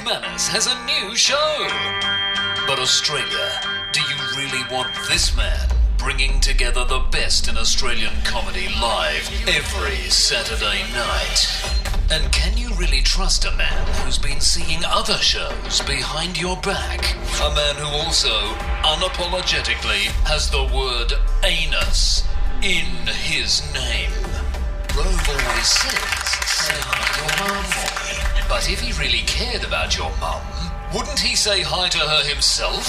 McManus has a new show. But Australia, do you really want this man bringing together the best in Australian comedy live every Saturday night? And can you really trust a man who's been seeing other shows behind your back? A man who also unapologetically has the word anus in his name. Rove always says, say hi to your mum for me. But if he really cared about your mum, wouldn't he say hi to her himself?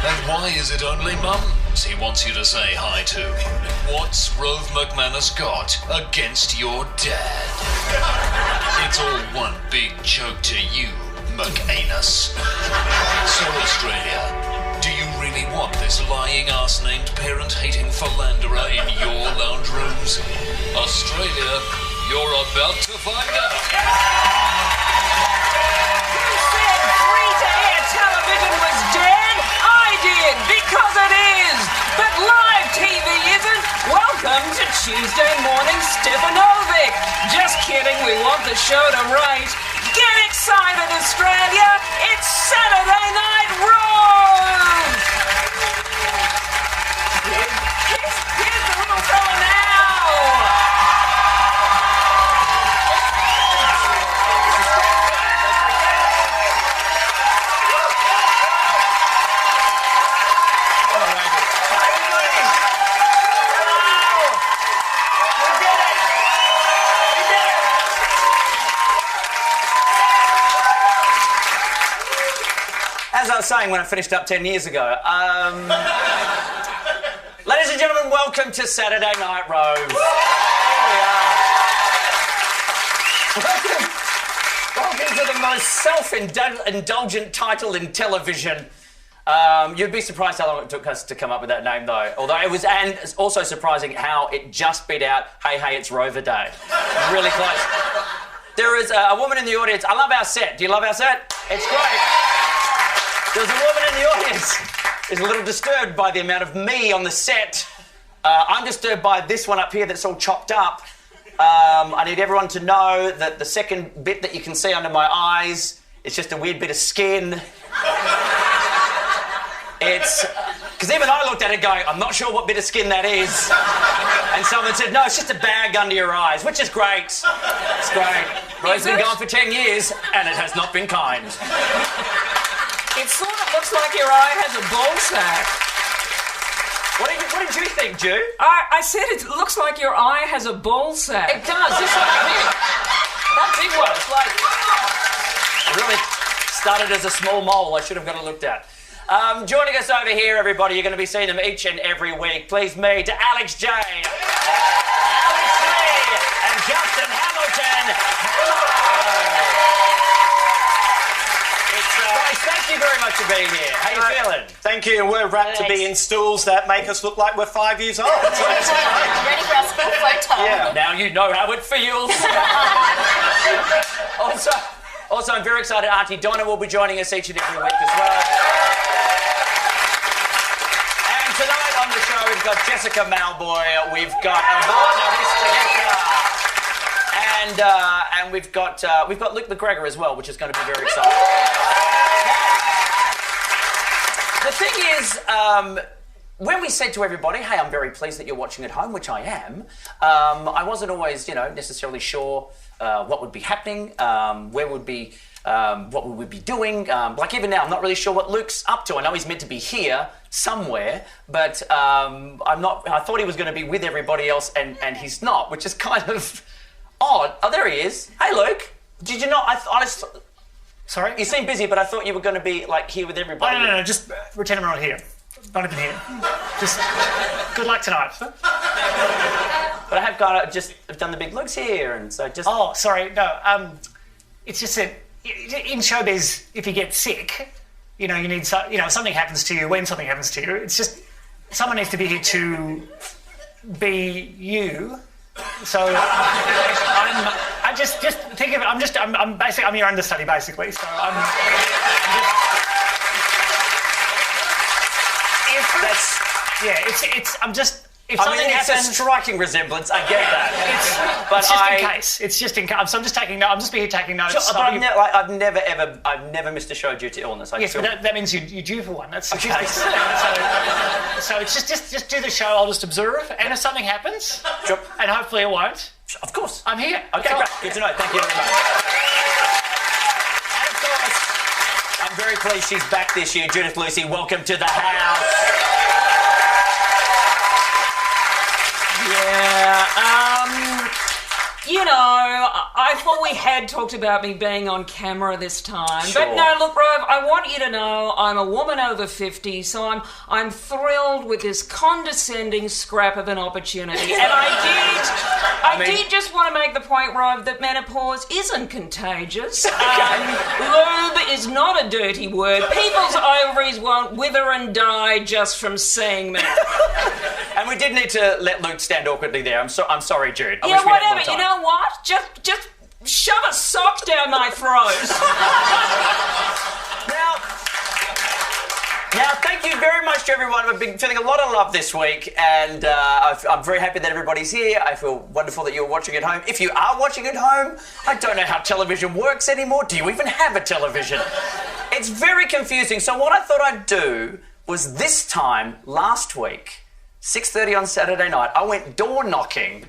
And why is it only mums he wants you to say hi to? What's Rove McManus got against your dad? It's all one big joke to you, McAnus. So Australia, do you really want this lying ass named parent-hating philanderer in your lounge rooms? Australia, you're about to find out. You said free-to-air television was dead? I did, because it is. But live TV isn't. Welcome to Tuesday Morning Stefanovic. Just kidding, we want the show to rate. Get excited, Australia. It's Saturday Night Rove. Here's the little fella now. As I was saying when I finished up 10 years ago, ladies and gentlemen, welcome to Saturday Night Rove. Welcome to the most self-indulgent title in television. You'd be surprised how long it took us to come up with that name, though. Although it was, and it's also surprising how it just beat out, hey, it's Rover Day. Really close. There is a woman in the audience. I love our set. Do you love our set? It's great. There's a woman in the audience who's a little disturbed by the amount of me on the set. I'm disturbed by this one up here that's all chopped up. I need everyone to know that the second bit that you can see under my eyes is just a weird bit of skin. It's... Because even I looked at it going, I'm not sure what bit of skin that is. And someone said, no, it's just a bag under your eyes, which is great. It's great. Rove's been going for 10 years, and it has not been kind. It sort of looks like your eye has a ball sack. What did you think, Ju? I said it looks like your eye has a ball sack. It does. This one here. That big one. It's like... It really started as a small mole. I should have got it looked at. Joining us over here, everybody, you're going to be seeing them each and every week. Please meet Alex J, Alex Lee, and Justin Hamilton. Guys, thank you very much for being here. How you feeling? Thank you. We're wrapped to be in stools that make us look like we're 5 years old. Ready for our school photo. Yeah. Now you know how it feels. Also, I'm very excited. Auntie Donna will be joining us each and every week as well. And tonight on the show, we've got Jessica Mauboy, we've got Aristeguieta, and we've got Luke McGregor as well, which is going to be very exciting. The thing is, when we said to everybody, hey, I'm very pleased that you're watching at home, which I am, I wasn't always, necessarily sure what would be happening, what would we be doing. Like even now, I'm not really sure what Luke's up to. I know he's meant to be here somewhere, but I'm not. I thought he was going to be with everybody else, and he's not, which is kind of odd. Oh, there he is. Hey, Luke. Did you not? Sorry? You seem busy, but I thought you were going to be like here with everybody. No, just pretend I'm not here. Not even here. Just good luck tonight. But I have I've done the big looks here, and so just... Oh, sorry, no. It's just that in showbiz, if you get sick, you need something happens to you. When something happens to you, it's just someone needs to be here to be you. So I just think of it. I'm your understudy basically. So I'm just. I'm just If I something mean, it's happens, a striking resemblance. I get that. it's just in case. It's just in case. So I'm just taking notes. I'm just here taking notes. Sure, but I've never missed a show due to illness. Yes, but that means you're due for one. That's okay. So it's just do the show. I'll just observe, and if something happens, Sure. and hopefully it won't. Of course. I'm here. Okay, great. Good to know. Thank you very much. And of course, I'm very pleased she's back this year. Judith Lucy, welcome to the house. Yeah, you know, I thought we had talked about me being on camera this time. Sure. But no, look, Rove, I want you to know I'm a woman over 50, so I'm thrilled with this condescending scrap of an opportunity. And I did just want to make the point, Rove, that menopause isn't contagious. Lube is not a dirty word. People's ovaries won't wither and die just from seeing me. And we did need to let Luke stand awkwardly there. I'm sorry, Jude. I Yeah, wish we had more whatever. time. You know what? Just shove a sock down my throat. Now, thank you very much to everyone. I've been feeling a lot of love this week, and I'm very happy that everybody's here. I feel wonderful that you're watching at home. If you are watching at home, I don't know how television works anymore. Do you even have a television? It's very confusing. So what I thought I'd do was this time last week, 6:30 on Saturday night, I went door knocking,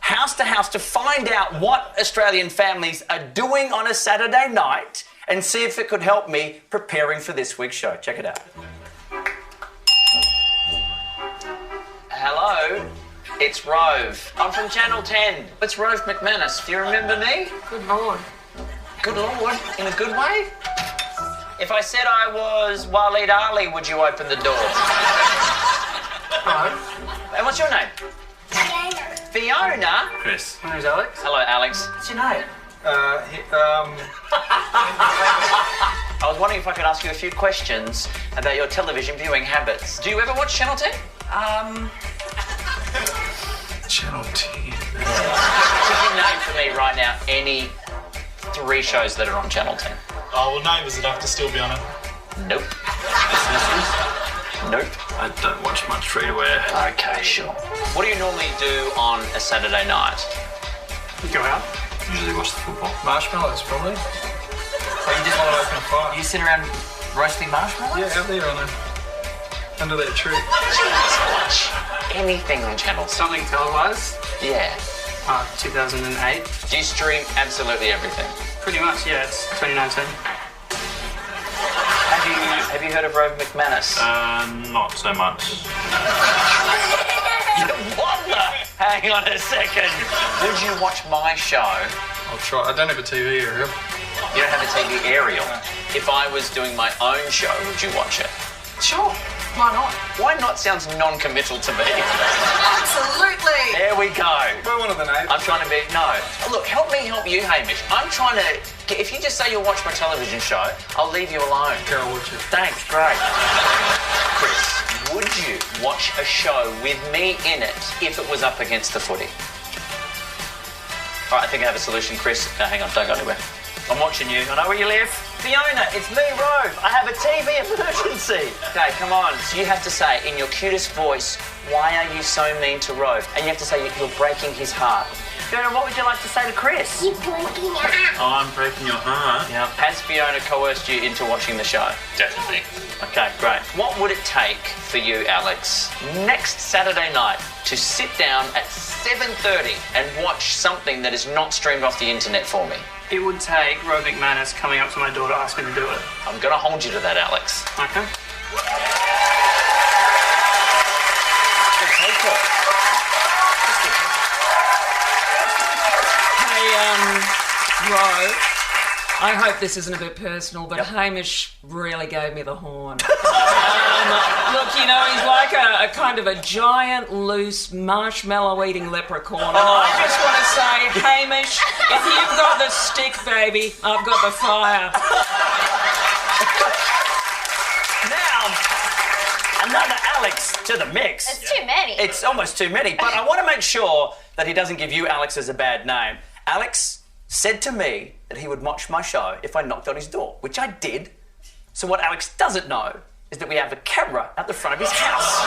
house to house, to find out what Australian families are doing on a Saturday night and see if it could help me preparing for this week's show. Check it out. Hello, it's Rove. I'm from Channel 10. It's Rove McManus. Do you remember me? Good Lord. Good Lord, in a good way? If I said I was Waleed Ali, would you open the door? No. And what's your name? Fiona? Chris. My name's Alex. Hello, Alex. What's your name? I was wondering if I could ask you a few questions about your television viewing habits. Do you ever watch Channel 10? Channel 10. Could you name for me right now any 3 shows that are on Channel 10? Oh, well, Neighbours would have to still be on it. Nope. Nope. I don't watch much free-to-air. Okay, sure. What do you normally do on a Saturday night? Go out. Usually watch the football. Marshmallows, probably. Or you just want to open a fire. You sit around roasting marshmallows? Yeah, out there under that tree. Do you guys watch anything on Channel 10? Something televised, Yeah. 2008. Do you stream absolutely everything? Pretty much, yeah, it's 2019. Have you heard of Rove McManus? Not so much. What the? Hang on a second. Would you watch my show? I'll try. I don't have a TV aerial. You don't have a TV aerial. If I was doing my own show, would you watch it? Sure. Why not? Why not sounds non-committal to me. Absolutely. There we go. We're one of the neighbours. I'm trying to be... No. Look, help me help you, Hamish. I'm trying to... If you just say you'll watch my television show, I'll leave you alone. Carol, watch it. Thanks, great. Chris, would you watch a show with me in it if it was up against the footy? All right, I think I have a solution, Chris. No, hang on, don't go anywhere. I'm watching you. I know where you live. Fiona, it's me, Rove. I have a TV emergency. Okay, come on. So you have to say in your cutest voice, why are you so mean to Rove? And you have to say you're breaking his heart. Fiona, what would you like to say to Chris? You're breaking your heart. Oh, I'm breaking your heart. Yeah. Has Fiona coerced you into watching the show? Definitely. Okay, great. What would it take for you, Alex, next Saturday night to sit down at 7:30 and watch something that is not streamed off the internet for me? It would take Rove McManus coming up to my door to ask me to do it. I'm going to hold you to that, Alex. Okay. Hey, Rove, I hope this isn't a bit personal, but Hamish really gave me the horn. Look, you know, he's like a kind of a giant, loose, marshmallow-eating leprechaun. And I just want to say, Hamish, if you've got the stick, baby, I've got the fire. Now, another Alex to the mix. It's too many. It's almost too many, but I want to make sure that he doesn't give you Alex as a bad name. Alex said to me that he would watch my show if I knocked on his door, which I did. So what Alex doesn't know is that we have a camera at the front of his house.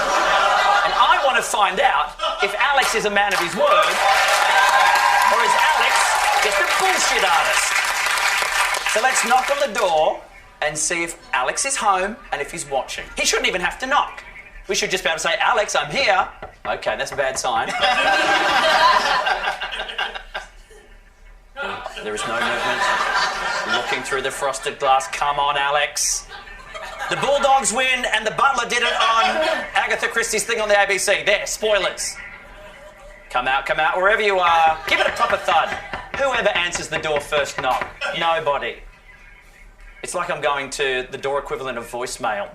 And I want to find out if Alex is a man of his word or is Alex just a bullshit artist. So let's knock on the door and see if Alex is home and if he's watching. He shouldn't even have to knock. We should just be able to say, Alex, I'm here. Okay, that's a bad sign. There is no movement. Looking through the frosted glass. Come on, Alex. The Bulldogs win and the Butler did it on Agatha Christie's thing on the ABC. There, spoilers. Come out, wherever you are. Give it a proper thud. Whoever answers the door first knock. Nobody. It's like I'm going to the door equivalent of voicemail.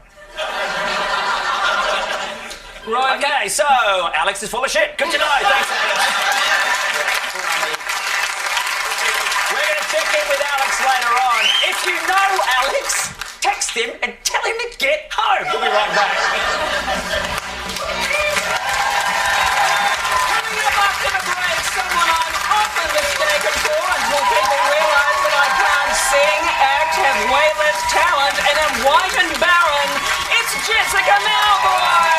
Right. Okay, so Alex is full of shit. Good to know. Thanks. We're going to check in with Alex later on. If you know Alex, text him and tell him to get home. We'll be right back. Coming up after the break, someone I'm often mistaken for until people realise that I can't sing, act, have way less talent, and am white and barren. It's Jessica Mauboy.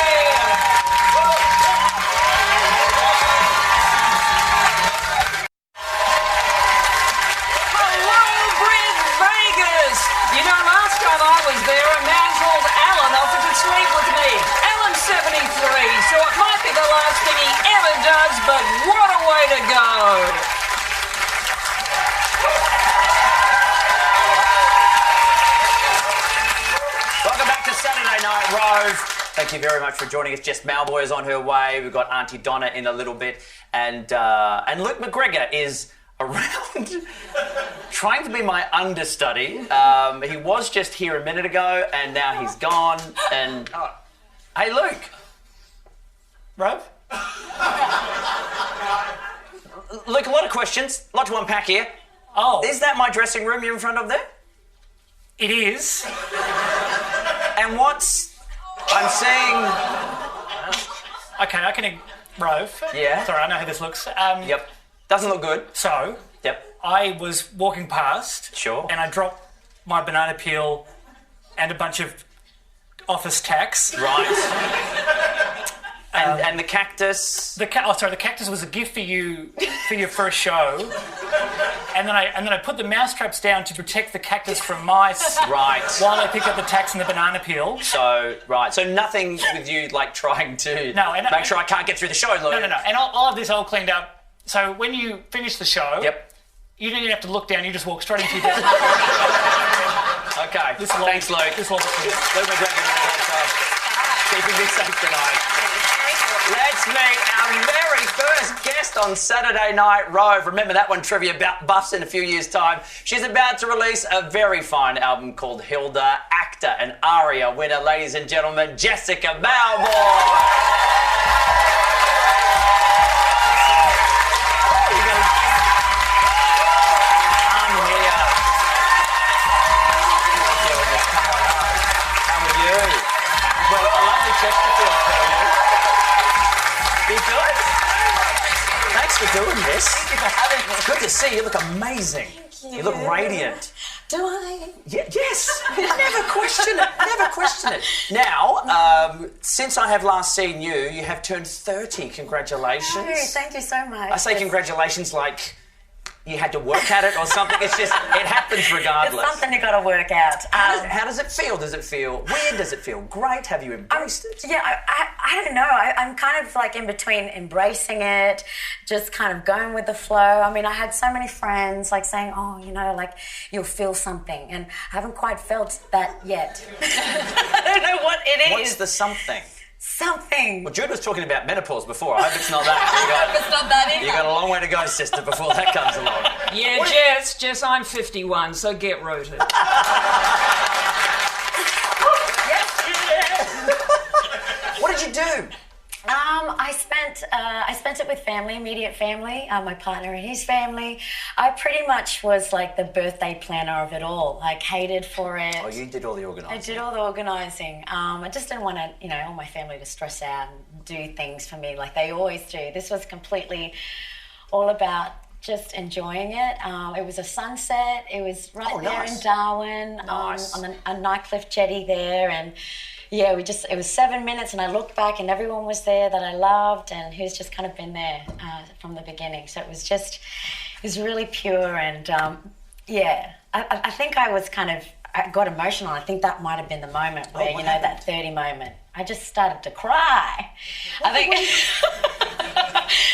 You know, last time I was there, a man called Alan offered to sleep with me. Alan's 73, so it might be the last thing he ever does, but what a way to go! Welcome back to Saturday Night Rove. Thank you very much for joining us. Jess Mauboy is on her way. We've got Auntie Donna in a little bit. And Luke McGregor is around trying to be my understudy. He was just here a minute ago and now he's gone. And hey, Luke. Rove? Luke, a lot of questions, a lot to unpack here. Oh. Is that my dressing room you're in front of there? It is. And I'm seeing... Okay, I can... Rove. Yeah? Sorry, I know how this looks. Yep. Doesn't look good. So... Yep. I was walking past. Sure. And I dropped my banana peel and a bunch of office tacks. Right. And the cactus. The cactus was a gift for you for your first show. And then I put the mousetraps down to protect the cactus from mice. Right. While I picked up the tacks and the banana peel. So nothing with you like trying to make sure I can't get through the show, Luke. No. And I'll have this all cleaned up. So when you finish the show, yep. You don't even have to look down. You just walk straight into your desk. Okay. Thanks, Luke. Luke McGregor, keeping me safe tonight. Let's meet our very first guest on Saturday Night Rove. Remember that one, Trivia Buffs, in a few years' time. She's about to release a very fine album called Hilda, actor and aria winner, ladies and gentlemen, Jessica Mauboy. Thanks for doing this. Thank you for having me. It's good to see you. You look amazing. Thank you. You look radiant. Do I? Yes. Never question it. Never question it. Now, since I have last seen you, you have turned 30. Congratulations. Oh, thank you so much. I say congratulations like you had to work at it or something. It's just, it happens regardless. It's something you got to work out. How does it feel? Does it feel weird? Does it feel great? Have you embraced it? Yeah, I don't know. I'm kind of like in between embracing it, just kind of going with the flow. I mean, I had so many friends like saying, oh, you know, like you'll feel something. And I haven't quite felt that yet. I don't know what it is. What's the something? Something. Well, Jude was talking about menopause before. I hope it's not that. It's not that either. You've got a long way to go, sister, before that comes along. Yeah, Jess, I'm 51, so get rooted. What did you do? I spent it with family, immediate family, my partner and his family. I pretty much was like the birthday planner of it all. I catered for it. Oh, you did all the organising. I did all the organising. I just didn't want to, you know, all my family to stress out and do things for me like they always do. This was completely all about just enjoying it. It was a sunset. It was right there in Darwin, Nice. on a Nightcliff jetty there, and yeah, it was 7 minutes, and I looked back and everyone was there that I loved and who's just kind of been there from the beginning. So it was really pure, and yeah, I think I got emotional. I think that might have been the moment where, that 30 moment. I just started to cry. I think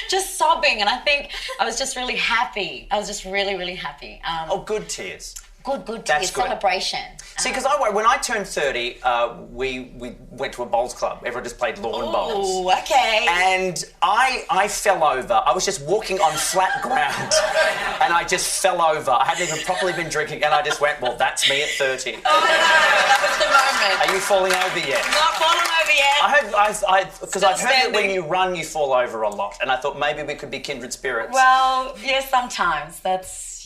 just sobbing, and I think I was just really happy. I was just really, really happy. Good tears. Good That's good. celebration. See, because when I turned 30, we went to a bowls club. Everyone just played lawn bowls. Oh, okay. And I fell over. I was just walking on flat ground, and I just fell over. I hadn't even properly been drinking, and I just went, well, that's me at 30. Oh, that was the moment. Are you falling over yet? Not falling over yet. Because I've heard that when you run, you fall over a lot, and I thought maybe we could be kindred spirits. Well, yes, sometimes. That's...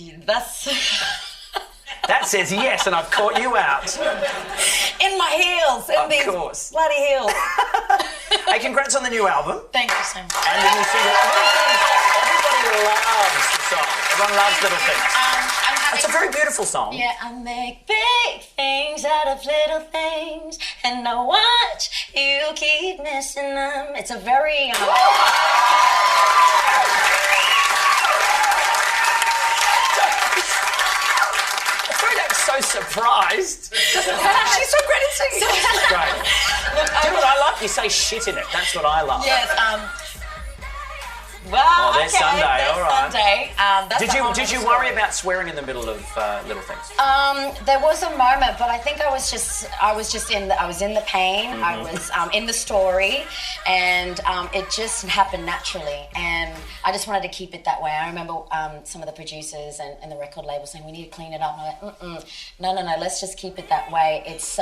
That says yes, and I've caught you out. In my heels. In these bloody heels. Hey, congrats on the new album. Thank you so much. And the new single. Everybody loves the song. Everyone loves Little Things. It's a very beautiful song. Yeah, I make big things out of little things, and I watch you keep missing them. It's a very... so surprised. She's so great at singing. She's great. Look, do you know what I love? You say shit in it. That's what I love. Yes. Well, there's Sunday. All right. Sunday. Did you worry about swearing in the middle of Little Things? There was a moment, but I think I was in the pain. Mm-hmm. I was in the story, and it just happened naturally, and I just wanted to keep it that way. I remember some of the producers and the record label saying we need to clean it up, and I'm like, no, let's just keep it that way. It's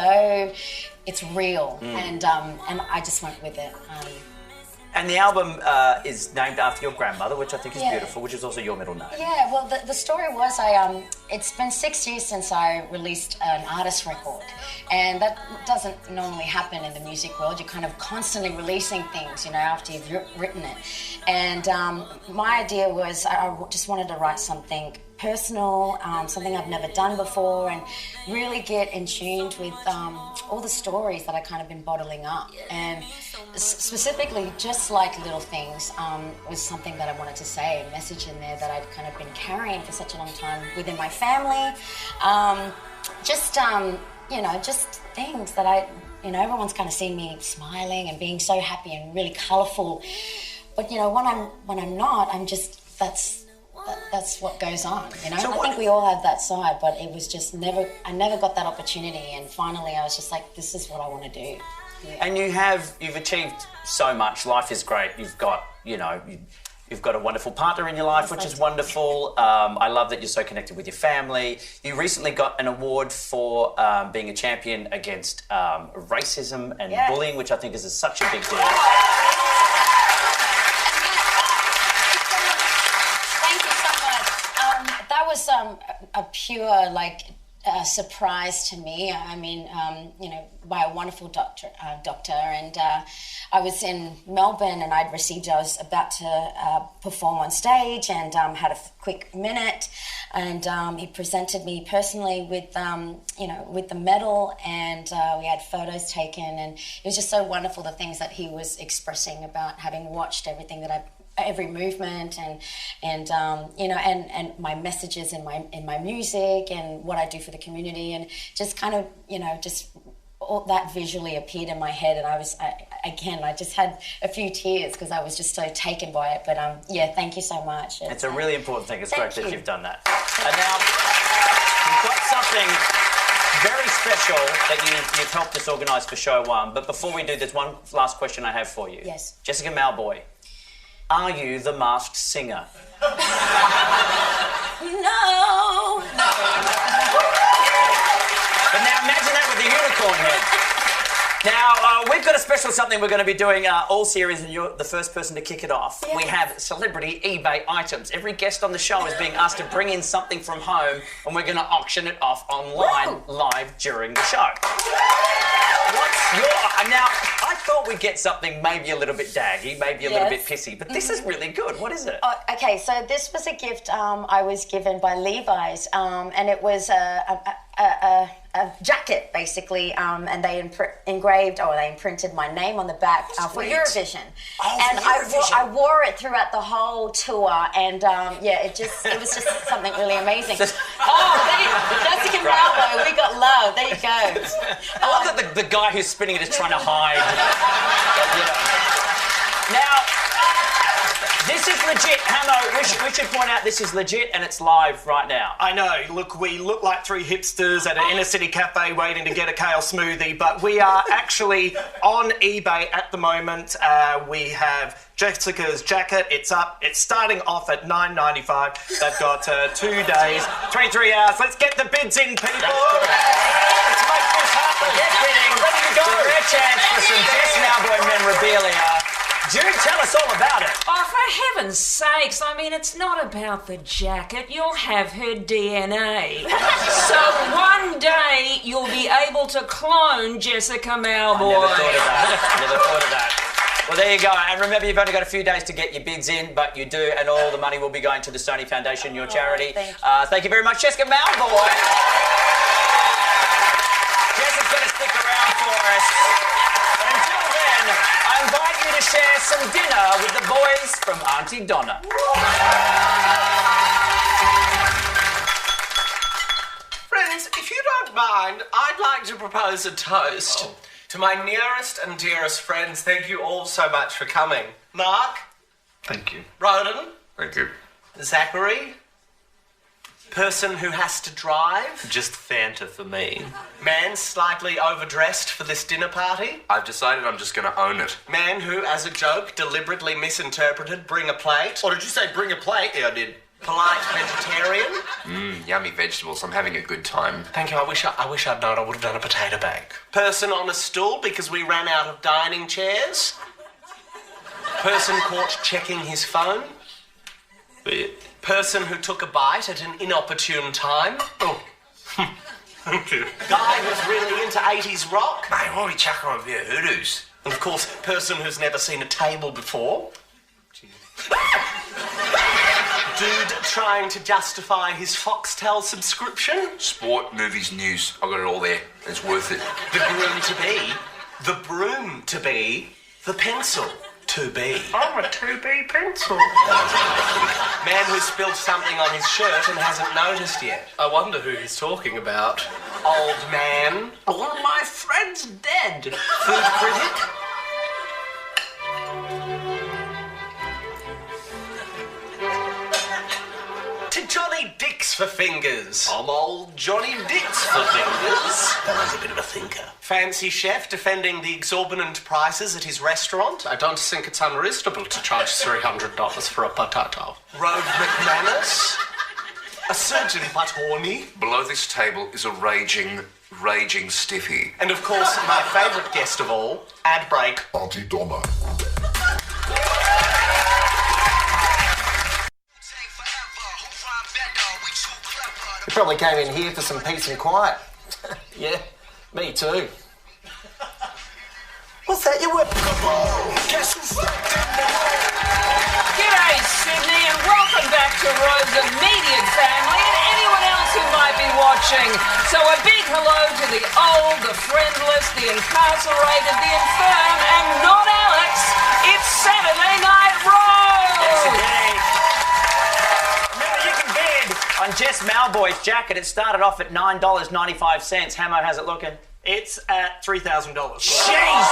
real, and I just went with it. And the album is named after your grandmother, which I think is beautiful, which is also your middle name. Yeah, well, the story was it's been 6 years since I released an artist record, and that doesn't normally happen in the music world. You're kind of constantly releasing things, after you've written it. And my idea was I just wanted to write something personal, something I've never done before, and really get in tune with all the stories that I kind of been bottling up. And specifically, just like Little Things, was something that I wanted to say, a message in there that I'd kind of been carrying for such a long time within my family. Just things that everyone's kind of seen me smiling and being so happy and really colourful. But when I'm not, I'm just that's what goes on, So I think we all have that side, but it was just I never got that opportunity, and finally I was just like, this is what I want to do. Yeah. And you've achieved so much. Life is great. You've got, you've got a wonderful partner in your life, which is wonderful. I love that you're so connected with your family. You recently got an award for being a champion against racism and bullying, which I think is such a big deal. That was a pure surprise to me. I mean, by a wonderful doctor, and I was in Melbourne, and I was about to perform on stage, and had a quick minute, and he presented me personally with with the medal, and we had photos taken, and it was just so wonderful, the things that he was expressing about having watched everything that every movement and my messages in my music and what I do for the community, and just kind of just all that visually appeared in my head, and I just had a few tears because I was just so taken by it. But thank you so much. It's a really important thing. It's great that you've done that. And now you've got something very special that you've helped us organise for Show 1. But before we do, there's one last question I have for you. Yes. Jessica Mauboy, are you the Masked Singer? No. But now imagine that with the unicorn head. Now, we've got a special something we're going to be doing all series, and you're the first person to kick it off. Yeah. We have celebrity eBay items. Every guest on the show is being asked to bring in something from home, and we're going to auction it off online live during the show. Now, I thought we'd get something maybe a little bit daggy, maybe a little bit pissy, but this is really good. What is it? Okay, so this was a gift I was given by Levi's, and it was a a jacket, basically, and they imprinted my name on the back for Eurovision. And I wore it throughout the whole tour, and it was just something really amazing. Jessica Mauboy, we got love. There you go. I love that the guy who's spinning it is trying to hide. Now, this is legit. Hamo, we should point out this is legit and it's live right now. I know. Look, we look like three hipsters at an inner city cafe waiting to get a kale smoothie, but we are actually on eBay at the moment. We have Jessica's jacket. It's up. It's starting off at $9.95. They've got 2 days, 23 hours. Let's get the bids in, people. Let's make this happen. Get bidding. Ready to go. Rare chance for some Jess Mauboy memorabilia. Jude, tell us all about it. Oh, for heaven's sakes, I mean, it's not about the jacket. You'll have her DNA. So one day you'll be able to clone Jessica Mauboy. Never thought of that. Well, there you go. And remember, you've only got a few days to get your bids in, but you do, and all the money will be going to the Sony Foundation, your charity. Thank you very much, Jessica Mauboy. Jessica's going to stick around for us. But until then, I invite you to share some dinner with the boys from Auntie Donna. Friends, if you don't mind, I'd like to propose a toast. To my nearest and dearest friends, thank you all so much for coming. Mark? Thank you. Roden? Thank you. Zachary? Person who has to drive? Just Fanta for me. Man slightly overdressed for this dinner party? I've decided I'm just going to own it. Man who, as a joke, deliberately misinterpreted bring a plate? Or did you say bring a plate? Yeah, I did. Polite vegetarian? Yummy vegetables. I'm having a good time. Thank you. I wish I'd known. I would have done a potato bag. Person on a stool because we ran out of dining chairs? Person caught checking his phone? Person who took a bite at an inopportune time? Oh. Thank you. Guy who's really into 80s rock? Mate, why are we chucking on a bit of hoodoos? And of course, person who's never seen a table before? Dude trying to justify his Foxtel subscription? Sport, movies, news. I've got it all there. It's worth it. The groom to be. The broom to be. The pencil to be. I'm a 2B pencil. Man who spilled something on his shirt and hasn't noticed yet. I wonder who he's talking about. Old man. All of my friends dead. Food critic. To Johnny Dicks for fingers. I'm old Johnny Dicks for fingers. That was a bit of a thinker. Fancy chef defending the exorbitant prices at his restaurant. I don't think it's unreasonable to charge $300 for a potato. Rove McManus. A surgeon but horny. Below this table is a raging stiffy. And of course, my favourite guest of all, ad break. Auntie Donna. You probably came in here for some peace and quiet. Yeah, me too. What's that you were? G'day, Sydney, and welcome back to Rove's immediate family and anyone else who might be watching. So a big hello to the old, the friendless, the incarcerated, the infirm, and not Alex. It's Saturday Night Rove! Remember, you can bid on Jess Mauboy's jacket. It started off at $9.95. Hamo, how's it looking? It's at $3,000. Jeez!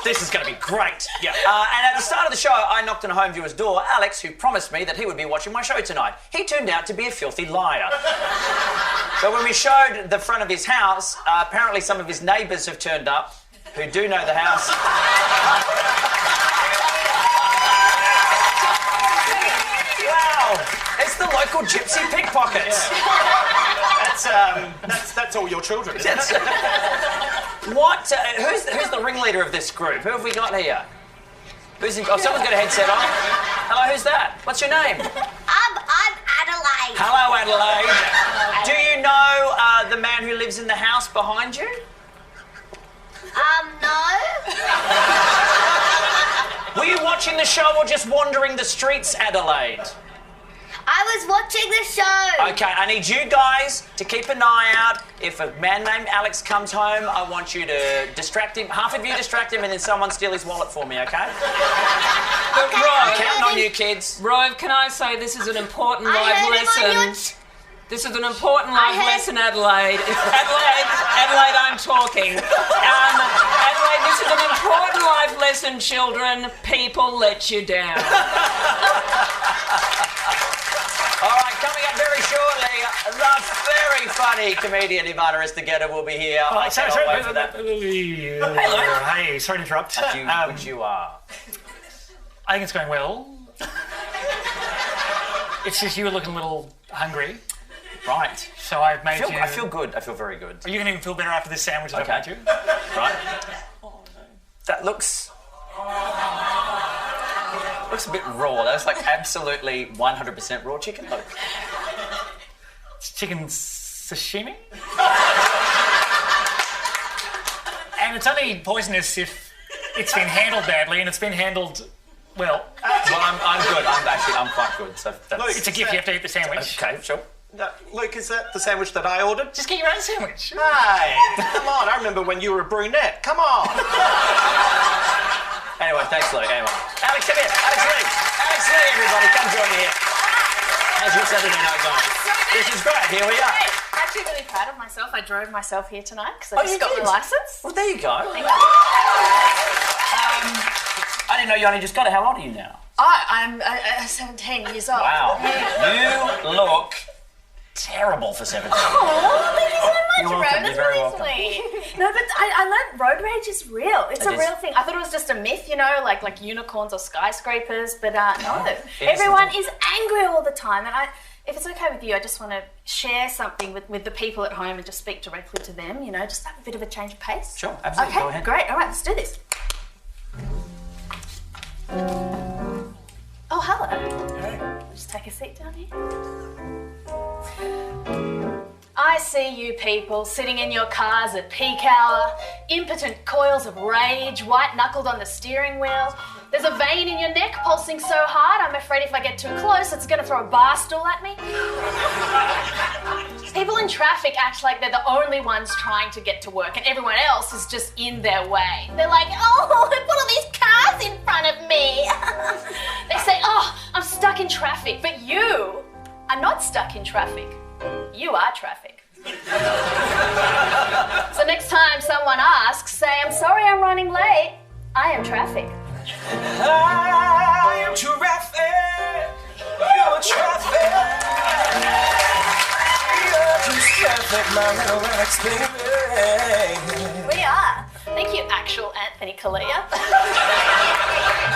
This is going to be great. Yeah. And at the start of the show, I knocked on a home viewer's door, Alex, who promised me that he would be watching my show tonight. He turned out to be a filthy liar. But when we showed the front of his house, apparently some of his neighbours have turned up who do know the house. Wow! It's the local gypsy pickpockets. That's all your children, isn't it? What? Who's the ringleader of this group? Who have we got here? Someone's got a headset on. Hello, who's that? What's your name? I'm Adelaide. Hello, Adelaide. Do you know the man who lives in the house behind you? No. Were you watching the show or just wandering the streets, Adelaide? I was watching the show. Okay, I need you guys to keep an eye out. If a man named Alex comes home, I want you to distract him. Half of you distract him and then someone steal his wallet for me, okay? I'm counting on you, kids. Rove, can I say this is an important life lesson? This is an important life lesson, Adelaide. Adelaide, I'm talking. Adelaide, this is an important life lesson, children. People let you down. All right, coming up very shortly, the very funny comedian Ivana Aristeguieta will be here. I cannot wait for that. Hey, sorry to interrupt. Which you are. I think it's going well. It's just you were looking a little hungry. Right. So I've made you... I feel good. I feel very good. Are you going to feel better after this sandwich that I've made you? Right. That looks a bit raw. That's like absolutely 100% raw chicken. Look. It's chicken sashimi? And it's only poisonous if it's been handled badly, and it's been handled well. Well, I'm good. I'm quite good. So that's... It's a gift. You have to eat the sandwich. Okay, sure. No, Luke, is that the sandwich that I ordered? Just get your own sandwich. Hey, come on. I remember when you were a brunette. Come on. Anyway, thanks, Luke. Anyway. Alex, come here. Alex Lee. Alex Lee, everybody. Come join me here. How's your Saturday night going? This is great. Here we are. I'm actually really proud of myself. I drove myself here tonight because I just got my licence. Well, there you go. Thank you. I didn't know you only just got it. How old are you now? I'm 17 years old. Wow. You look terrible for 17. Oh, thank you so much, You're welcome. Rove. That's You're very really sweet. No, but I learned road rage is real. It's a real thing. I thought it was just a myth, you know, like unicorns or skyscrapers, but no. Everyone is angry all the time, and if it's okay with you, I just want to share something with the people at home and just speak directly to them, you know, just have a bit of a change of pace. Sure, absolutely. Okay, Go ahead. great. All right, let's do this. Oh, hello. Hey. Just take a seat down here. I see you people sitting in your cars at peak hour, impotent coils of rage, white-knuckled on the steering wheel. There's a vein in your neck pulsing so hard, I'm afraid if I get too close, it's going to throw a bar stool at me. People in traffic act like they're the only ones trying to get to work and everyone else is just in their way. They're like, oh, look at all these cars in front of me. They say, oh, I'm stuck in traffic, but you are not stuck in traffic. You are traffic. So next time someone asks, say, I'm sorry I'm running late. I am traffic. I am traffic. You're traffic. You're just traffic, my little Alex baby. We are. Thank you, actual Anthony Callea.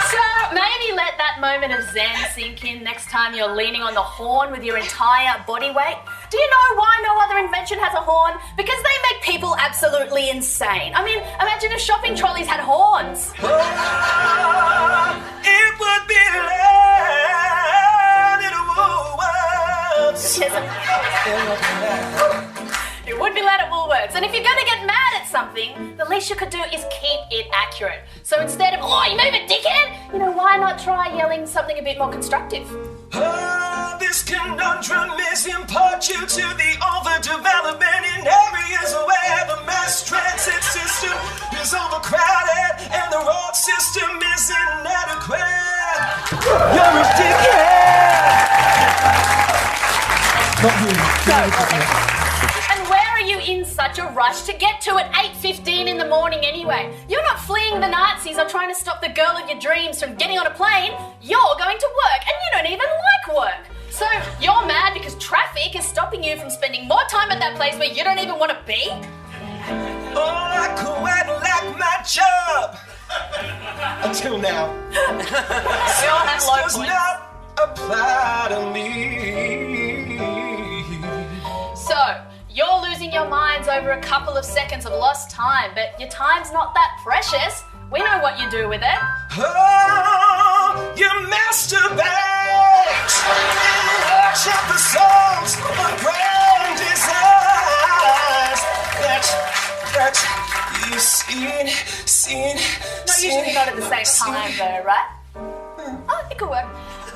So maybe let that moment of zen sink in next time you're leaning on the horn with your entire body weight. Do you know why no other invention has a horn? Because they make people absolutely insane. I mean, imagine if shopping trolleys had horns. It would be It would be loud at Woolworths. And if you're going to get mad at something, the least you could do is keep it accurate. So instead of, oh, you moving, dickhead, you know, why not try yelling something a bit more constructive? This conundrum is in part due to the overdevelopment in areas where the mass transit system is overcrowded and the road system is inadequate. You're a dickhead! And where are you in such a rush to get to at 8:15 in the morning anyway? You're not fleeing the Nazis or trying to stop the girl of your dreams from getting on a plane. You're going to work and you don't even like work. So you're mad because traffic is stopping you from spending more time at that place where you don't even want to be? Oh, I quite like my job. Until now. This does not apply to me. So, you're losing your minds over a couple of seconds of lost time, but your time's not that precious. We know what you do with it. Oh, you masturbate and watch episodes of grand designs that you've seen. Not usually not at the same time though, right? Oh, it could work.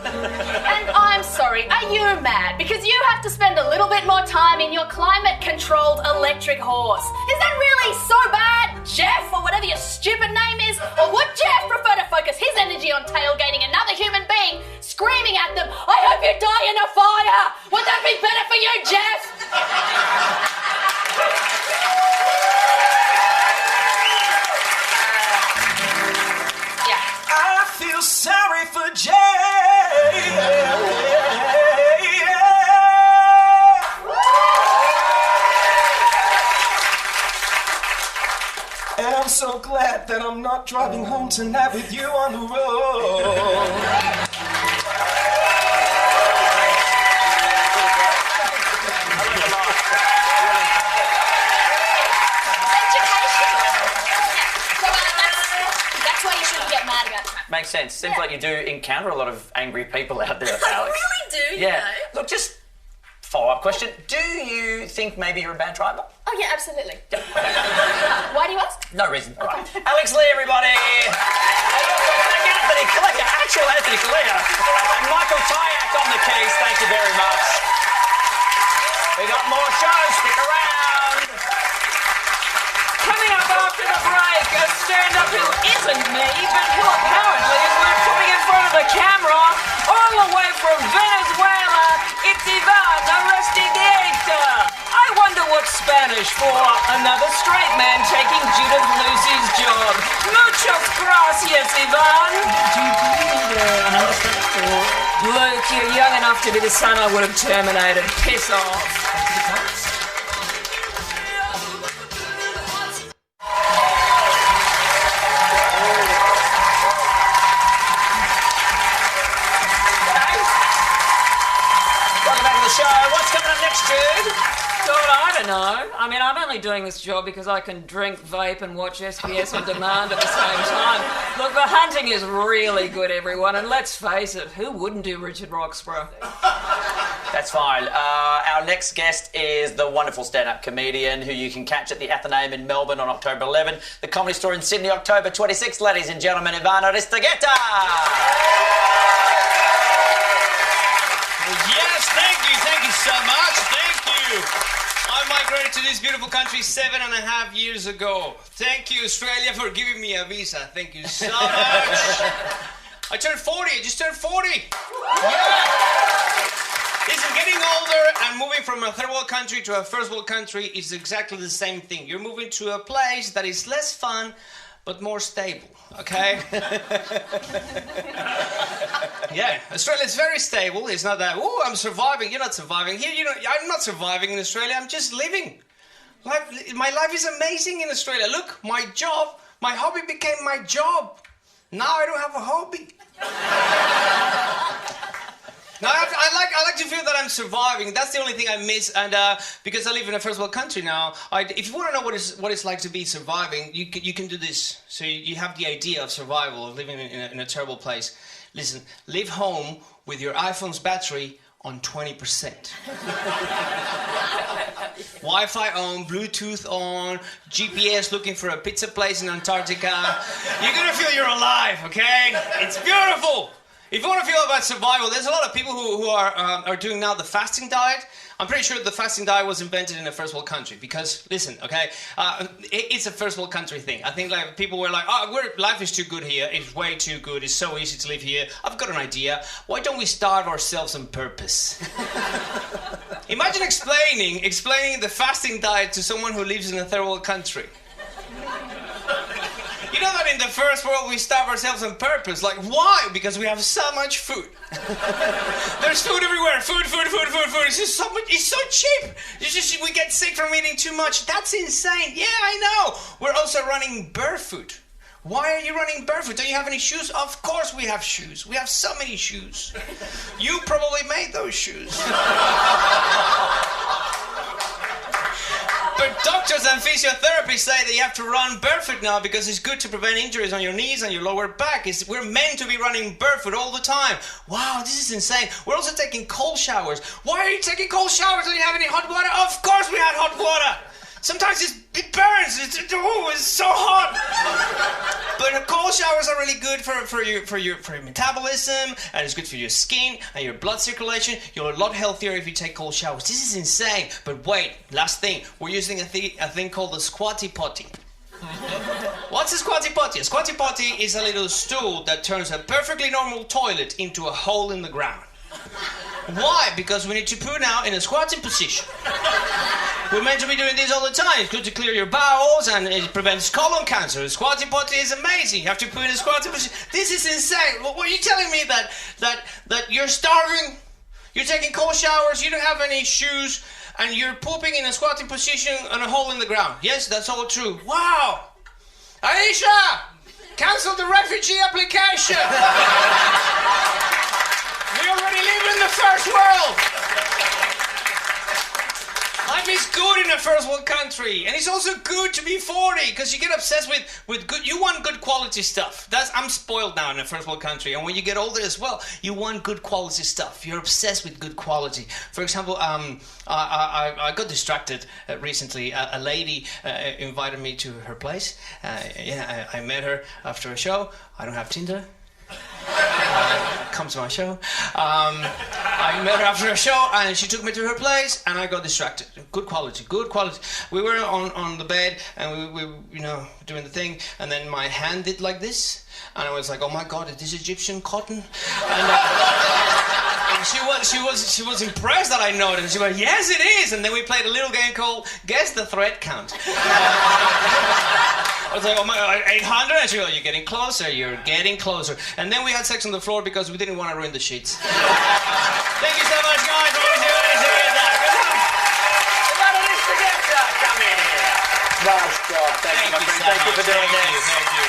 And I'm sorry story. Are you mad? Because you have to spend a little bit more time in your climate-controlled electric horse. Is that really so bad? Jeff, or whatever your stupid name is? Or would Jeff prefer to focus his energy on tailgating another human being, screaming at them, I hope you die in a fire? Would that be better for you, Jeff? I feel sorry for Jay. And I'm so glad that I'm not driving home tonight with you on the road. That's why you shouldn't get mad about traffic. Makes sense. Seems like you do encounter a lot of angry people out there, Alex. I really do, you know. Look, just follow-up question. Do you think maybe you're a bad driver? Oh, yeah, absolutely. Why do you ask? No reason. All right. Alex Lee, everybody. Anthony Callea, actual Anthony Callea. And Michael Tyack on the keys. Thank you very much. We got more shows. Stick around. Coming up after the break, a stand-up who isn't me, but who apparently is worth putting in front of the camera, all the way from Venezuela, it's Ivan Aristeguieta. I wonder what's Spanish for another straight man taking Judith Lucy's job. Muchas gracias, Ivan. Luke, you're young enough to be the son I would have terminated. Piss off. I don't know. I mean, I'm only doing this job because I can drink, vape and watch SBS on demand at the same time. Look, the hunting is really good, everyone, and let's face it, who wouldn't do Richard Roxburgh? That's fine. Our next guest is the wonderful stand-up comedian who you can catch at the Athenaeum in Melbourne on October 11, the Comedy Store in Sydney October 26. Ladies and gentlemen, Ivan Aristeguieta! Yes, thank you so much. Thank you. I migrated to this beautiful country 7.5 years ago. Thank you, Australia, for giving me a visa. Thank you so much. I turned 40. I just turned 40. Yeah. Listen, getting older and moving from a third world country to a first world country is exactly the same thing. You're moving to a place that is less fun, but more stable, okay? Yeah, Australia's very stable. It's not that, oh, I'm surviving. You're not surviving. Here, I'm not surviving in Australia. I'm just living. My life is amazing in Australia. Look, my hobby became my job. Now I don't have a hobby. Now, I like to feel that I'm surviving. That's the only thing I miss. And because I live in a first world country now, if you want to know what it's like to be surviving, you can do this. So you have the idea of survival, of living in a terrible place. Listen, live home with your iPhone's battery on 20%. Wi-Fi on, Bluetooth on, GPS looking for a pizza place in Antarctica. You're gonna feel you're alive, okay? It's beautiful. If you want to feel about survival, there's a lot of people who are doing now the fasting diet. I'm pretty sure the fasting diet was invented in a first world country because, listen, okay, it's a first world country thing. I think like people were like, oh, life is too good here. It's way too good. It's so easy to live here. I've got an idea. Why don't we starve ourselves on purpose? Imagine explaining the fasting diet to someone who lives in a third world country. You know that in the first world we starve ourselves on purpose. Like, why? Because we have so much food. There's food everywhere. Food. It's just so much. It's so cheap. We get sick from eating too much. That's insane. Yeah, I know. We're also running barefoot. Why are you running barefoot? Don't you have any shoes? Of course we have shoes. We have so many shoes. You probably made those shoes. But doctors and physiotherapists say that you have to run barefoot now because it's good to prevent injuries on your knees and your lower back. We're meant to be running barefoot all the time. Wow, this is insane. We're also taking cold showers. Why are you taking cold showers? Don't you have any hot water? Of course we had hot water. Sometimes it burns. It's so hot. But cold showers are really good for your metabolism, and it's good for your skin and your blood circulation. You're a lot healthier if you take cold showers. This is insane. But wait, last thing. We're using a thing called the squatty potty. What's a squatty potty? A squatty potty is a little stool that turns a perfectly normal toilet into a hole in the ground. Why? Because we need to poo now in a squatting position. We're meant to be doing this all the time. It's good to clear your bowels and it prevents colon cancer. A squatty potty is amazing. You have to poo in a squatting position. This is insane. What are you telling me that you're starving? You're taking cold showers, you don't have any shoes, and you're pooping in a squatting position on a hole in the ground. Yes, that's all true. Wow! Aisha! Cancel the refugee application! We already live in the first world! Life is good in a first world country, and it's also good to be 40 because you get obsessed with good. You want good quality stuff. I'm spoiled now in a first world country, and when you get older as well, you want good quality stuff. You're obsessed with good quality. For example, I got distracted recently. A lady invited me to her place. I met her after a show. I don't have Tinder. Come to my show. I met her after a show and she took me to her place and I got distracted. Good quality. We were on the bed and we doing the thing, and then my hand did like this and I was like, oh my God, is this Egyptian cotton? And she was impressed that I noticed. And she went, yes it is. And then we played a little game called Guess the Thread Count. I was like, oh my God, 800? And she goes, you're getting closer. And then we had sex on the floor because we didn't want to ruin the sheets. Thank you so much, guys. Aristeguieta. Come in here. Nice job. Thank you, my friend. Thank you for doing this. Thank you.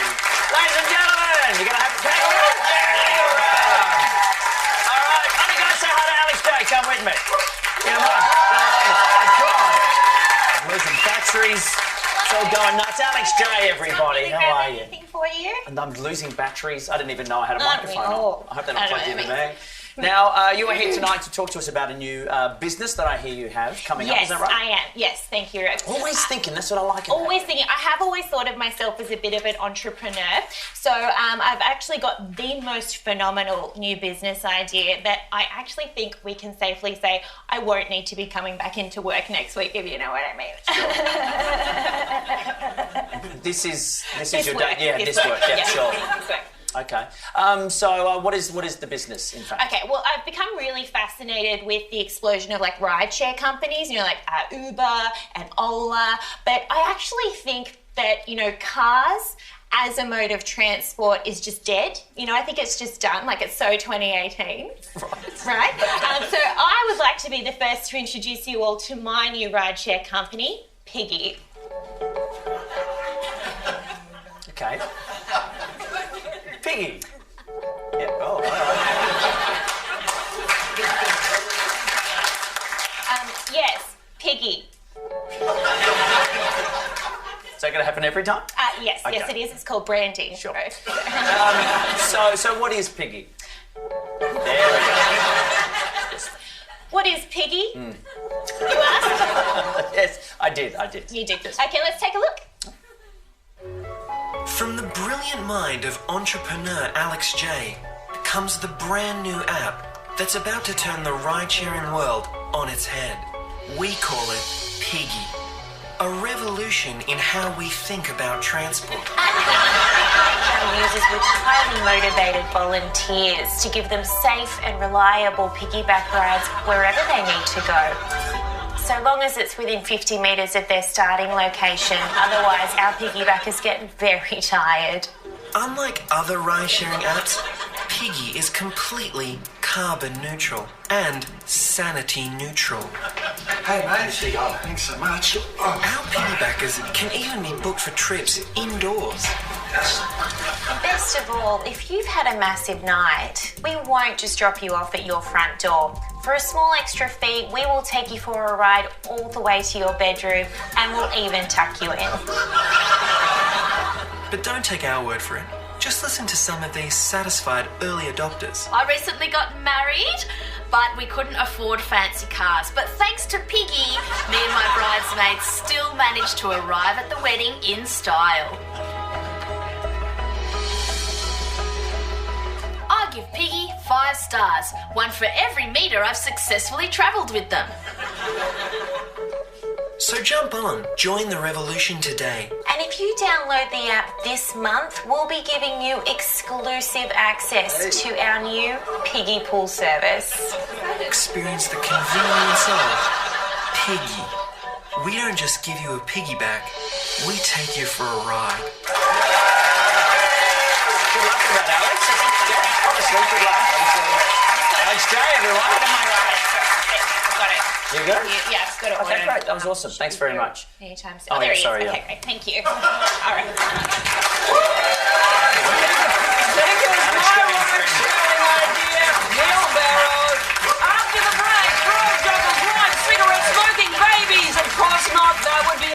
Ladies and gentlemen, you're going to have to take a look. All right. I'm going to say hi to Alex J. Come with me. Come on. Oh, my God. Losing batteries. It's all going nuts. Alex J, everybody. How are you? Anything for you? And I'm losing batteries. I didn't even know I had a microphone on. I hope they're not plugged into me. me. Now, you are here tonight to talk to us about a new business that I hear you have coming up. Is that right? Yes, I am. Yes, thank you, Rove. Always thinking. That's what I like about Always thinking. I have always thought of myself as a bit of an entrepreneur. So I've actually got the most phenomenal new business idea that I actually think we can safely say I won't need to be coming back into work next week, if you know what I mean. Sure. This is your work. day. Yeah, this work. Yeah, sure. This work. Okay. So what is the business, in fact? Okay, well, I've become really fascinated with the explosion of, like, rideshare companies, you know, like Uber and Ola. But I actually think that, you know, cars as a mode of transport is just dead. You know, I think it's just done. Like, it's so 2018. Right? So I would like to be the first to introduce you all to my new rideshare company, Piggy. Okay. Piggy. Yeah. Oh, all right. Yes, Piggy. Is that going to happen every time? Yes, Okay. yes, it is. It's called branding. Sure. Rove. So what is Piggy? There we go. What is Piggy? You asked? Yes, I did. You did. Okay, let's take a look. From the brilliant mind of entrepreneur Alex J comes the brand new app that's about to turn the ride-sharing world on its head. We call it Piggy, a revolution in how we think about transport. Our users with highly motivated volunteers to give them safe and reliable piggyback rides wherever they need to go. So long as it's within 50 metres of their starting location, otherwise our piggybackers get very tired. Unlike other ride-sharing apps, Piggy is completely carbon neutral and sanity neutral. Hey, mate. Thanks so much. Our piggybackers can even be booked for trips indoors. Best of all, if you've had a massive night, we won't just drop you off at your front door. For a small extra fee, we will take you for a ride all the way to your bedroom and we'll even tuck you in. But don't take our word for it. Just listen to some of these satisfied early adopters. I recently got married, but we couldn't afford fancy cars. But thanks to Piggy, me and my bride's bridesmaids still managed to arrive at the wedding in style. I give Piggy 5 stars, one for every metre I've successfully travelled with them. So jump on, join the revolution today. And if you download the app this month, we'll be giving you exclusive access to our new Piggy pool service. Experience the convenience of Piggy. We don't just give you a piggyback, we take you for a ride. Good luck with that, Alex. Yeah, honestly, good luck. Alex J, everyone. Got it. You good? Yeah, it's got it. Okay, great. That was awesome. Thanks very much. Anytime soon. Oh, there yeah, he is. sorry, Okay, yeah. great. Thank you. All right. After the break, Rove juggles wife, cigarette smoking babies. Of course not. That would be.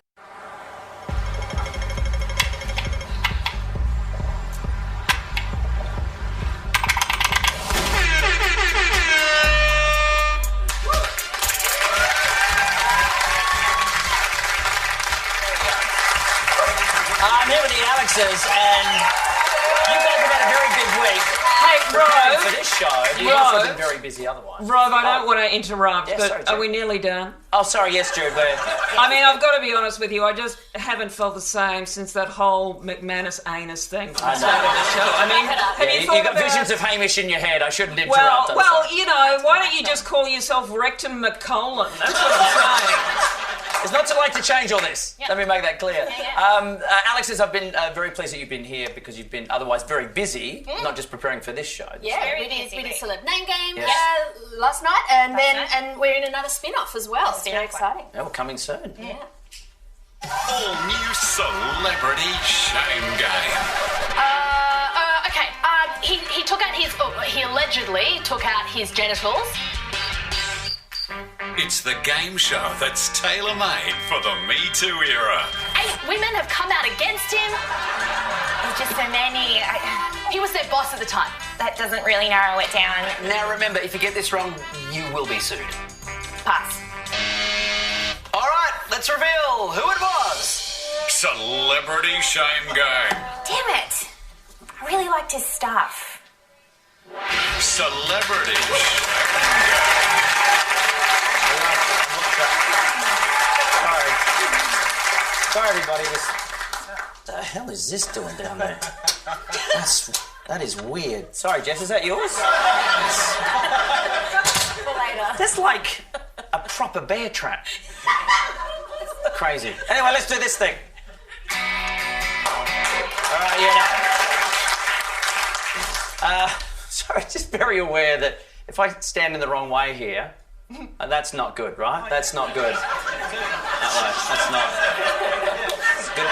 I'm here with the Alexes, and you guys have had a very big week. Hey, Preparing Rove. for this show. You've also been very busy otherwise. Rove, I don't want to interrupt, Yes, but sorry, are Jude. we nearly done? Oh, sorry, yes, Jude, but... I mean, I've got to be honest with you. I just haven't felt the same since that whole McManus anus thing from the I know. start of the show. I mean, have you thought you got about... visions of Hamish in your head. I shouldn't interrupt. Well, you know, why don't you just call yourself Rectum McColon? That's what I'm saying. It's not too late to change all this. Let me make that clear. Alexes, I've been very pleased that you've been here because you've been otherwise very busy, not just preparing for this show. Yeah, we did Celeb Name Game Yes. last night, and and we're in another spin-off as well. It's very exciting. Yeah, we're coming soon. Yeah. All new Celebrity Shame Game. Okay. He took out his. He allegedly took out his genitals. It's the game show that's tailor-made for the Me Too era. 8 women have come out against him. There's just so many. He was their boss at the time. That doesn't really narrow it down. Now remember, if you get this wrong, you will be sued. Pass. All right, let's reveal who it was. Celebrity Shame Game. Damn it. I really liked his stuff. Celebrity Shame Game. Sorry, everybody. What the hell is this doing down there? That is weird. Sorry, Jess, is that yours? That's like a proper bear trap. Crazy. Anyway, let's do this thing. All right, sorry, just very aware that if I stand in the wrong way here, that's not good, right? That's not good. That way. That's not. It's good.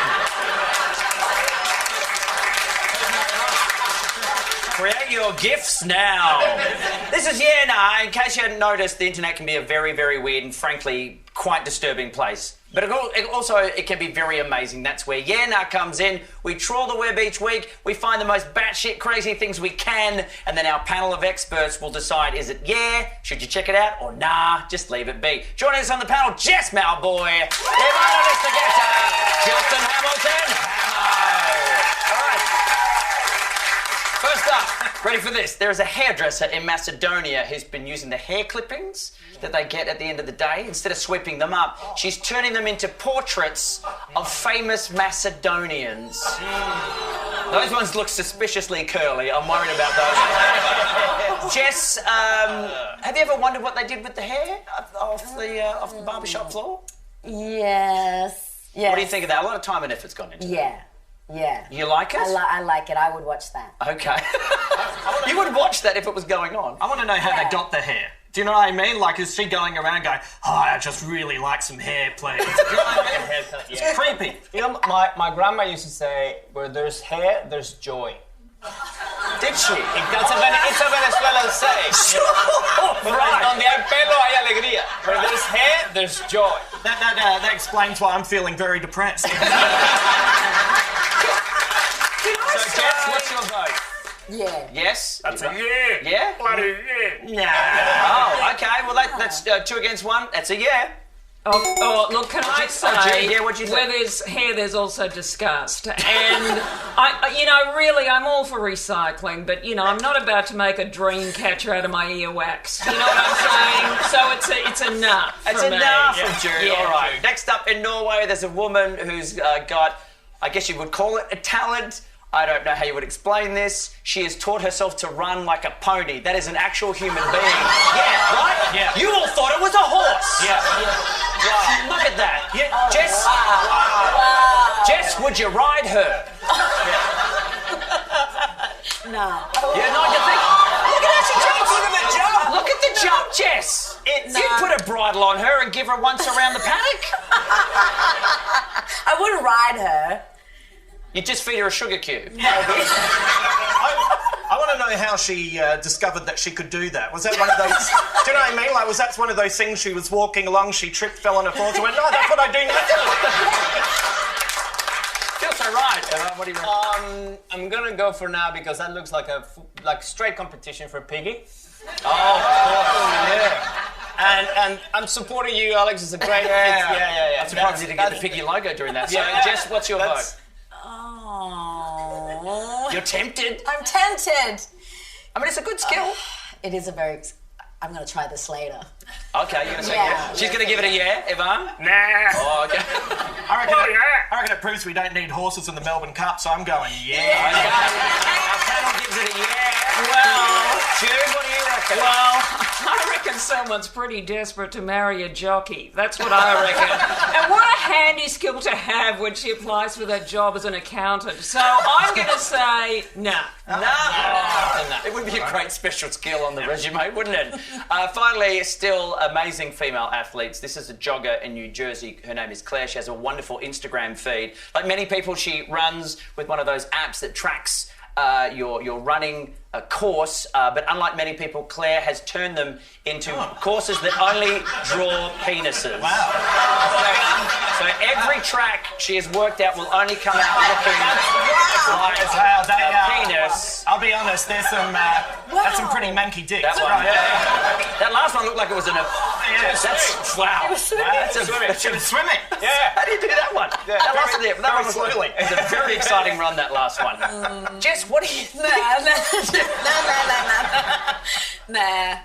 Create your GIFs now. This is in case you hadn't noticed, the internet can be a very, very weird and frankly quite disturbing place. But it can be very amazing. That's where comes in. We trawl the web each week. We find the most batshit crazy things we can, and then our panel of experts will decide: is it should you check it out, or nah, just leave it be. Joining us on the panel, Jess Mauboy, Aristeguieta, Justin Hamilton, All right. First up, ready for this? There is a hairdresser in Macedonia who's been using the hair clippings that they get at the end of the day. Instead of sweeping them up, she's turning them into portraits of famous Macedonians. Those ones look suspiciously curly. I'm worried about those. Jess, have you ever wondered what they did with the hair off the barbershop floor? Yes. What do you think of that? A lot of time and effort's gone into it. Yeah. You like it? I like it. I would watch that. Okay. You would watch that if it was going on. I want to know how they got the hair. Do you know what I mean? Like, is she going around going, I just really like some hair, please? Do you know what I mean? It's creepy. You know, my grandma used to say, where there's hair, there's joy. Did she? It's a Venezuelan saying. Right. Donde hay pelo hay alegría. Where there's hair, there's joy. That explains why I'm feeling very depressed. So, Jess, what's your vote? Yeah. Yes? That's a yeah. Yeah? Bloody yeah. Oh, okay. Well, that's 2 against 1. That's a yeah. Oh, look, can I say, yeah, what'd you think? where there's hair, there's also disgust. And, really, I'm all for recycling, but, I'm not about to make a dream catcher out of my earwax. You know what I'm saying? So it's enough It's for me. enough from Jude. Yeah. All right. Next up in Norway, there's a woman who's got, I guess you would call it a talent. I don't know how you would explain this. She has taught herself to run like a pony. That is an actual human being. Yeah, right? Yeah. You all thought it was a horse. Yeah. Wow. Look at that. Yeah. Jess, Jess, would you ride her? No. Yeah, no, you think? Look at how she jumps. Look at the jump. Look at the jump, Jess. You'd put a bridle on her and give her once around the paddock. I wouldn't ride her. You just feed her a sugar cube. I want to know how she discovered that she could do that. Was that one of those... do you know what I mean? Like, was that one of those things she was walking along, she tripped, fell on her foot, and went, no, that's what I do naturally. Feels so right. What do you reckon? I'm gonna go for now because that looks like like straight competition for Piggy. Oh, yeah. And I'm supporting you, Alex. It's a great. Yeah. I'm surprised you didn't get the Piggy logo during that. So, Jess, what's your vote? Oh. You're tempted? I'm tempted. I mean, it's a good skill. It is a very... I'm going to try this later. Okay, you're going to say yeah. She's going to give it a yeah, Ivan? Nah. Oh, okay. I reckon it proves we don't need horses in the Melbourne Cup, so I'm going yeah. Okay. Our panel gives it a yeah. Well, Jude, what do you reckon? Well, I reckon someone's pretty desperate to marry a jockey. That's what I reckon. And what a handy skill to have when she applies for that job as an accountant. So I'm going to say no. No. It would be a great special skill on the resume, wouldn't it? Finally, still amazing female athletes. This is a jogger in New Jersey. Her name is Callea. She has a wonderful Instagram feed. Like many people, she runs with one of those apps that tracks your running course, but unlike many people, Callea has turned them into courses that only draw penises. Wow. So every track she has worked out will only come out looking like a penis. I'll be honest, there's some pretty manky dicks. That one, that last one looked like it was in a... That's... Wow. It was swimming. She was swimming. Yeah. How do you do that one? Yeah. That one was slowly. It was a very exciting run, that last one. Jess, what do you think? Nah.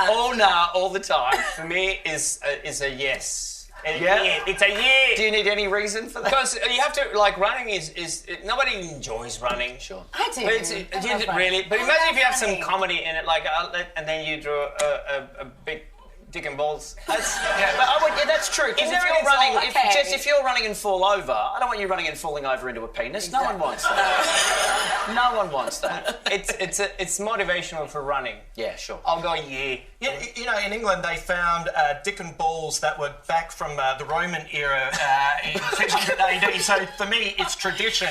Oh, nah, all the time. For me, is a yes. Yeah? It's a yeah. Do you need any reason for that? Because you have to, like, running is nobody enjoys running. Sure. I do. But really. But imagine if you have some comedy in it, like, and then you draw a big dick and balls. That's, that's true. Because if you're running, if you're running and fall over, I don't want you running and falling over into a penis. No one wants that. No one wants that. It's motivational for running. Yeah, sure. I'll go yeah. You know, in England they found dick and balls that were back from the Roman era in 600 AD. So for me, it's tradition.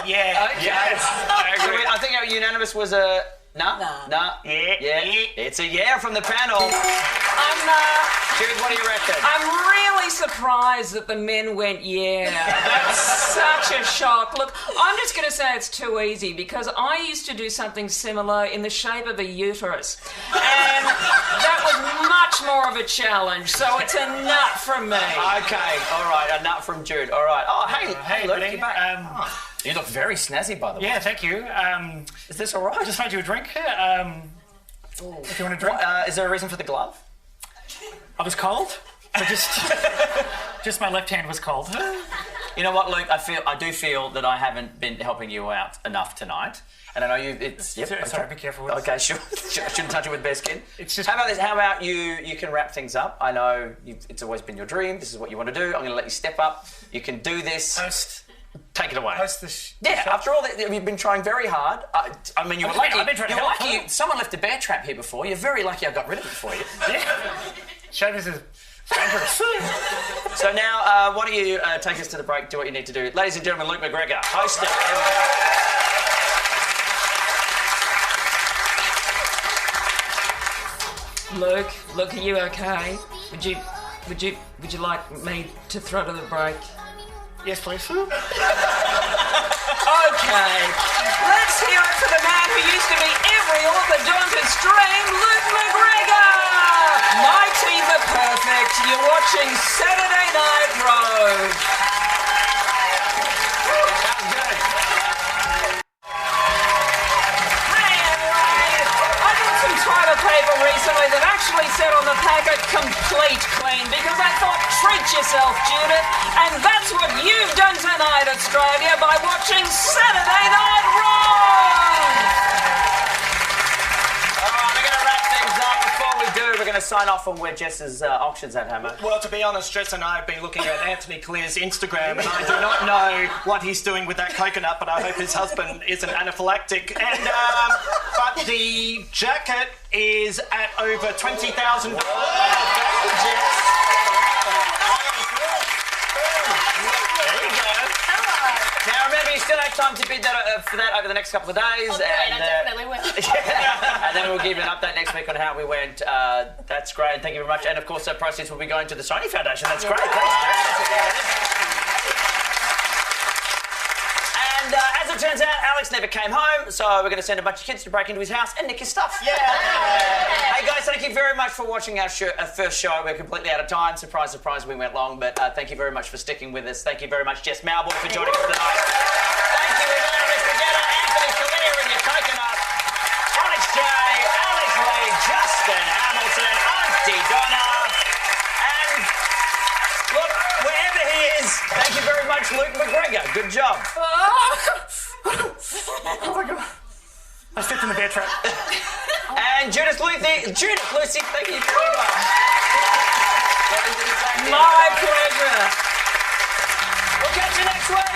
Yeah. Okay. Yes. I think our unanimous was a... No? Yeah. It's a yeah from the panel. Jude, what do you reckon? I'm really surprised that the men went yeah. That's such a shock. Look, I'm just going to say it's too easy because I used to do something similar in the shape of a uterus. And that was much more of a challenge, so it's a nut from me. Okay, all right, a nut from Jude. All right. Oh, hey, Luke, buddy. you're back. You look very snazzy, by the way. Yeah, thank you. Is this all right? I just made you a drink. If you want a drink. Is there a reason for the glove? I was cold. So just my left hand was cold. You know what, Luke? I do feel that I haven't been helping you out enough tonight. And I know you... Sorry, be careful. Okay, sure. I shouldn't touch it with bare skin. It's just... How about this? How about you can wrap things up? I know it's always been your dream. This is what you want to do. I'm going to let you step up. You can do this. Take it away. After all that, you've been trying very hard. I mean, you're lucky. I've been trying You're lucky. Someone left a bear trap here before. You're very lucky I got rid of it for you. Yeah. Showbiz is dangerous. So now, why don't you take us to the break, do what you need to do. Ladies and gentlemen, Luke McGregor, host it. Luke, are you okay? Would you like me to throw to the break? Yes, please. Okay, let's hear it for the man who used to be every orthodontist's dream, Luke McGregor! My teeth are perfect, your watching Saturday Night Rove. Toilet paper recently that actually said on the packet complete clean because I thought treat yourself, Judith, and that's what you've done tonight, Australia, by watching Saturday Night Rove. Alright, we're going to wrap things up. Before we do, we're going to sign off on where Jess's auction's at, Hammer. Well, to be honest, Jess and I have been looking at Anthony Clear's Instagram, and I do not know what he's doing with that coconut, but I hope his husband isn't anaphylactic. And but the jacket is at over $20,000. Thank you, Jess. There you go. Now remember, you still have time to bid for that over the next couple of days. Oh, great, I definitely will. And then we'll give you an update next week on how we went. That's great. Thank you very much. And of course, the proceeds will be going to the Sony Foundation. That's great. Thanks, Jess. And as it turns out, Alex never came home, so we're going to send a bunch of kids to break into his house and nick his stuff. Yeah. Hey guys, thank you very much for watching our first show. We're completely out of time. Surprise, surprise, we went long, but thank you very much for sticking with us. Thank you very much, Jess Mauboy, for joining us tonight. Thank you, Aristeguieta, Anthony Callea and your coconut, Alex J, Alex Lee, Justin Hamilton, Auntie Donna, and look, wherever he is, thank you very much, Luke McGregor. Good job. Oh my God. I stepped in the bear trap. And Judith Lucy, thank you very much. My pleasure. We'll catch you next week.